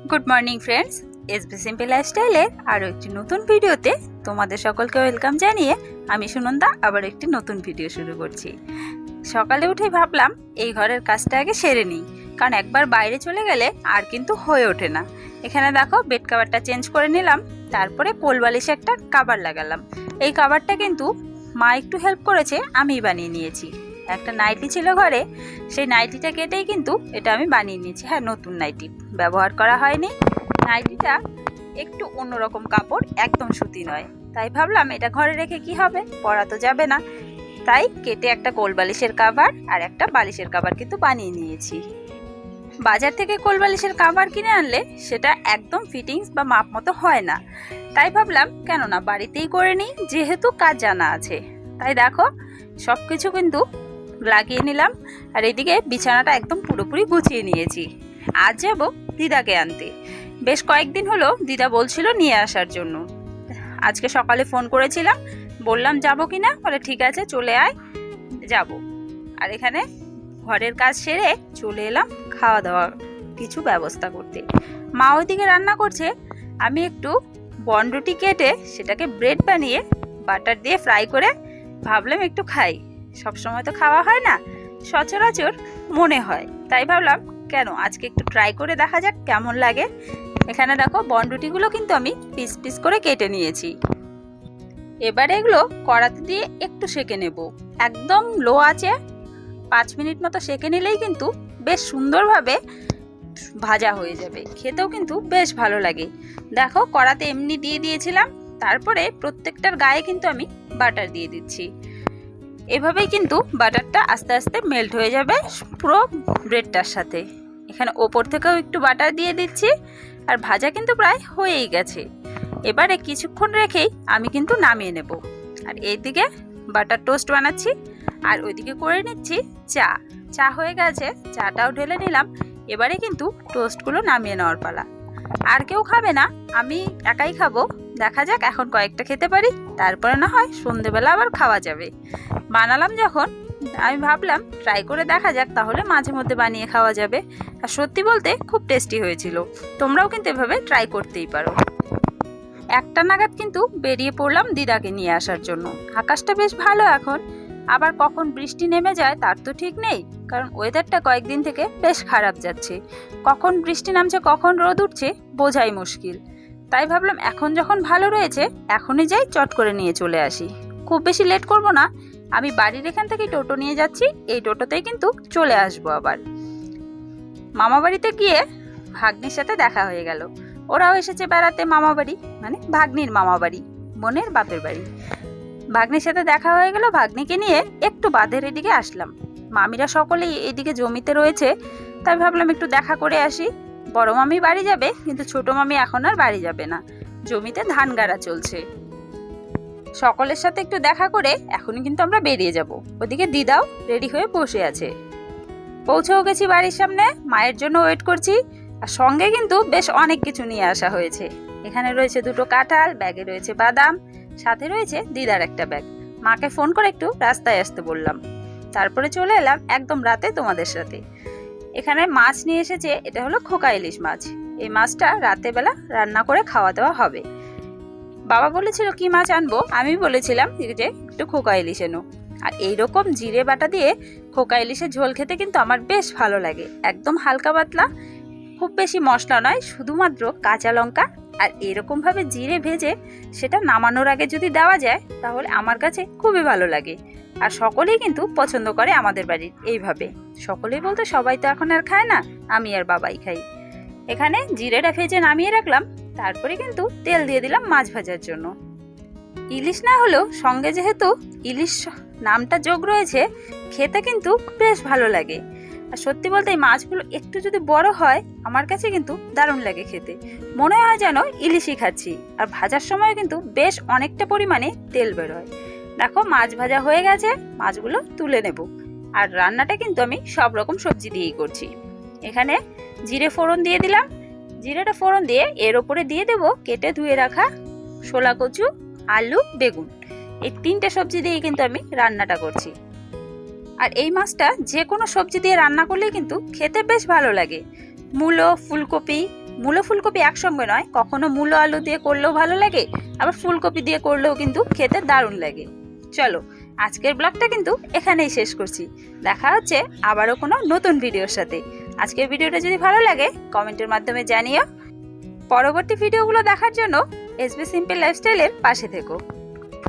Good morning friends, SB simple লাইফস্টাইলের আরও একটি নতুন ভিডিওতে তোমাদের সকলকে ওয়েলকাম জানিয়ে আমি সুনন্দা আবার একটি নতুন ভিডিও শুরু করছি। সকালে উঠেই ভাবলাম এই ঘরের কাজটা আগে সেরে নিই, কারণ একবার বাইরে চলে গেলে আর কিন্তু হয়ে ওঠে না। এখানে দেখো বেড কাভারটা চেঞ্জ করে নিলাম, তারপরে কোল বালিশে একটা কাভার লাগালাম। এই কাভারটা কিন্তু মা একটু হেল্প করেছে, আমিই বানিয়ে নিয়েছি। একটা নাইটি ছিল ঘরে, সেই নাইটিটা কেটেই কিন্তু এটা আমি বানিয়ে নিয়েছি। হ্যাঁ, নতুন নাইটি, ব্যবহার করা হয়নি। নাইটিটা একটু অন্যরকম কাপড়, একদম সুতি নয়। তাই ভাবলাম এটা ঘরে রেখে কি হবে, পরা তো যাবে না। তাই কেটে একটা কোল বালিশের কাভার আর একটা বালিশের কাভার কিন্তু বানিয়ে নিয়েছি। বাজার থেকে কোল বালিশের কাভার কিনে আনলে সেটা একদম ফিটিংস বা মাপ মতো হয় না। তাই ভাবলাম কেন না বাড়িতেই করে নিই, যেহেতু কাজ জানা আছে। তাই দেখো সব কিছু কিন্তু লাগিয়ে নিলাম, আর এদিকে বিছানাটা একদম পুরোপুরি গুছিয়ে নিয়েছি। আজ যাব দিদাকে আনতে। বেশ কয়েকদিন হলো দিদা বলছিল নিয়ে আসার জন্য। আজকে সকালে ফোন করেছিলাম, বললাম যাবো কিনা, বলে ঠিক আছে চলে আয়, যাব। আর এখানে ঘরের কাজ সেরে চলে এলাম খাওয়া দাওয়া কিছু ব্যবস্থা করতে। মা ওইদিকে রান্না করছে, আমি একটু বনরুটি কেটে সেটাকে ব্রেড বানিয়ে বাটার দিয়ে ফ্রাই করে ভাবলাম একটু খাই। সবসময় তো খাওয়া হয় না, সচরাচর মনে হয়, তাই ভাবলাম কেন আজকে একটু ট্রাই করে দেখা যাক কেমন লাগে। এখানে দেখো বনরুটিগুলো কিন্তু আমি পিস পিস করে কেটে নিয়েছি। এবারে এগুলো কড়াতে দিয়ে একটু সেঁকে নেব, একদম লো আঁচে 5 মিনিট মতো সেঁকে নিলেই কিন্তু বেশ সুন্দরভাবে ভাজা হয়ে যাবে, খেতেও কিন্তু বেশ ভালো লাগে। দেখো কড়াতে এমনি দিয়ে দিয়েছিলাম, তারপরে প্রত্যেকটার গায়ে কিন্তু আমি বাটার দিয়ে দিচ্ছি। এভাবেই কিন্তু বাটারটা আস্তে আস্তে মেল্ট হয়ে যাবে পুরো ব্রেডটার সাথে। এখানে ওপর থেকেও একটু বাটার দিয়ে দিচ্ছি, আর ভাজা কিন্তু প্রায় হয়েই গেছে। এবারে কিছুক্ষণ রেখেই আমি কিন্তু নামিয়ে নেব। আর এইদিকে বাটার টোস্ট বানাচ্ছি, আর ওইদিকে করে নিচ্ছি চা হয়ে গেছে, চাটাও ঢেলে নিলাম। এবারে কিন্তু টোস্টগুলো নামিয়ে নেওয়ার পালা। আর কেউ খাবে না, আমি একাই খাবো। দেখা যাক এখন কয়েকটা খেতে পারি, তারপরে না হয় সন্ধেবেলা আবার খাওয়া যাবে। বানালাম যখন, আমি ভাবলাম ট্রাই করে দেখা যাক, তাহলে মাঝে মধ্যে বানিয়ে খাওয়া যাবে। আর সত্যি বলতে খুব টেস্টি হয়েছিল। তোমরাও কিন্তু এভাবে ট্রাই করতেই পারো। একটা নাগাদ কিন্তু বেরিয়ে পড়লাম দিদাকে নিয়ে আসার জন্য। আকাশটা বেশ ভালো এখন, আবার কখন বৃষ্টি নেমে যায় তার তো ঠিক নেই, কারণ ওয়েদারটা কয়েকদিন থেকে বেশ খারাপ যাচ্ছে। কখন বৃষ্টি নামছে কখন রোদ উঠছে বোঝাই মুশকিল। তাই ভাবলাম এখন যখন ভালো রয়েছে এখনই যাই, চট করে নিয়ে চলে আসি। খুব বেশি লেট করব না, আমি বাড়ির এখান থেকে টোটো নিয়ে যাচ্ছি, এই টোটোতেই কিন্তু চলে আসবো। আবার মামা বাড়িতে গিয়ে ভাগ্নির সাথে দেখা হয়ে গেল। ওরাও এসেছে বেড়াতে মামা বাড়ি, মানে ভাগ্নির মামা বাড়ি, বোনের বাপের বাড়ি। ভাগ্নির সাথে দেখা হয়ে গেল, ভাগ্নিকে নিয়ে একটু বাঁধের এদিকে আসলাম। মামিরা সকলেই এদিকে জমিতে রয়েছে, তাই ভাবলাম একটু দেখা করে আসি। বড় মামি বাড়ি যাবে, কিন্তু ছোট মামি এখন আর বাড়ি যাবে না, জমিতে ধান গাড়া চলছে। সকলের সাথে একটু দেখা করে এখনই কিন্তু আমরা বেরিয়ে যাব। ওদিকে দিদাও রেডি হয়ে বসে আছে। পৌঁছেও গেছি বাড়ির সামনে, মায়ের জন্য ওয়েট করছি। আর সঙ্গে কিন্তু বেশ অনেক কিছু নিয়ে আসা হয়েছে। এখানে রয়েছে 2টো কাঁঠাল, ব্যাগে রয়েছে বাদাম, সাথে রয়েছে দিদার একটা ব্যাগ। মাকে ফোন করে একটু রাস্তায় আসতে বললাম, তারপরে চলে এলাম একদম রাতে তোমাদের সাথে। এখানে মাছ নিয়ে এসেছে, এটা হলো খোকা ইলিশ মাছ। এই মাছটা রাতে বেলা রান্না করে খাওয়া দাওয়া হবে। বাবা বলেছিল কি মাছ আনবো, আমি বলেছিলাম যে একটু খোকা ইলিশ এনো। আর এইরকম জিরে বাটা দিয়ে খোকা ইলিশের ঝোল খেতে কিন্তু আমার বেশ ভালো লাগে, একদম হালকা পাতলা, খুব বেশি মশলা নয়, শুধুমাত্র কাঁচা লঙ্কা আর এরকমভাবে জিরে ভেজে সেটা নামানোর আগে যদি দেওয়া যায় তাহলে আমার কাছে খুবই ভালো লাগে। আর সকলেই কিন্তু পছন্দ করে আমাদের বাড়ির এইভাবে। সকলেই বলতে সবাই তো এখন আর খায় না, আমি আর বাবাই খাই। এখানে জিরেটা ভেজে নামিয়ে রাখলাম, তারপরে কিন্তু তেল দিয়ে দিলাম মাছ ভাজার জন্য। ইলিশ না হলেও সঙ্গে যেহেতু ইলিশ নামটা যোগ রয়েছে, খেতে কিন্তু বেশ ভালো লাগে। আর সত্যি বলতে এই মাছগুলো একটু যদি বড় হয় আমার কাছে কিন্তু দারুণ লাগে খেতে, মনে হয় যেন ইলিশই খাচ্ছি। আর ভাজার সময় কিন্তু বেশ অনেকটা পরিমাণে তেল বেরোয়। দেখো মাছ ভাজা হয়ে গেছে, মাছগুলো তুলে নেব। আর রান্নাটা কিন্তু আমি সব রকম সবজি দিয়েই করছি। এখানে জিরে ফোড়ন দিয়ে দিলাম, জিরেটা ফোড়ন দিয়ে এর ওপরে দিয়ে দেব কেটে ধুয়ে রাখা শোলা কচু, আলু, বেগুন। এই 3টে সবজি দিয়ে কিন্তু আমি রান্নাটা করছি। আর এই মাছটা যে কোনো সবজি দিয়ে রান্না করলে কিন্তু খেতে বেশ ভালো লাগে। মূলো, ফুলকপি মূলো ফুলকপি একসঙ্গে নয়, কখনো মূলো আলু দিয়ে করলেও ভালো লাগে, আবার ফুলকপি দিয়ে করলেও কিন্তু খেতে দারুণ লাগে। চলো আজকের ব্লগটা কিন্তু এখানেই শেষ করছি। দেখা হচ্ছে আবারও কোনো নতুন ভিডিওর সাথে। আজকের ভিডিওটা যদি ভালো লাগে কমেন্টের মাধ্যমে জানিও। পরবর্তী ভিডিওগুলো দেখার জন্য এসবি সিম্পল লাইফস্টাইলের পাশে থেকো।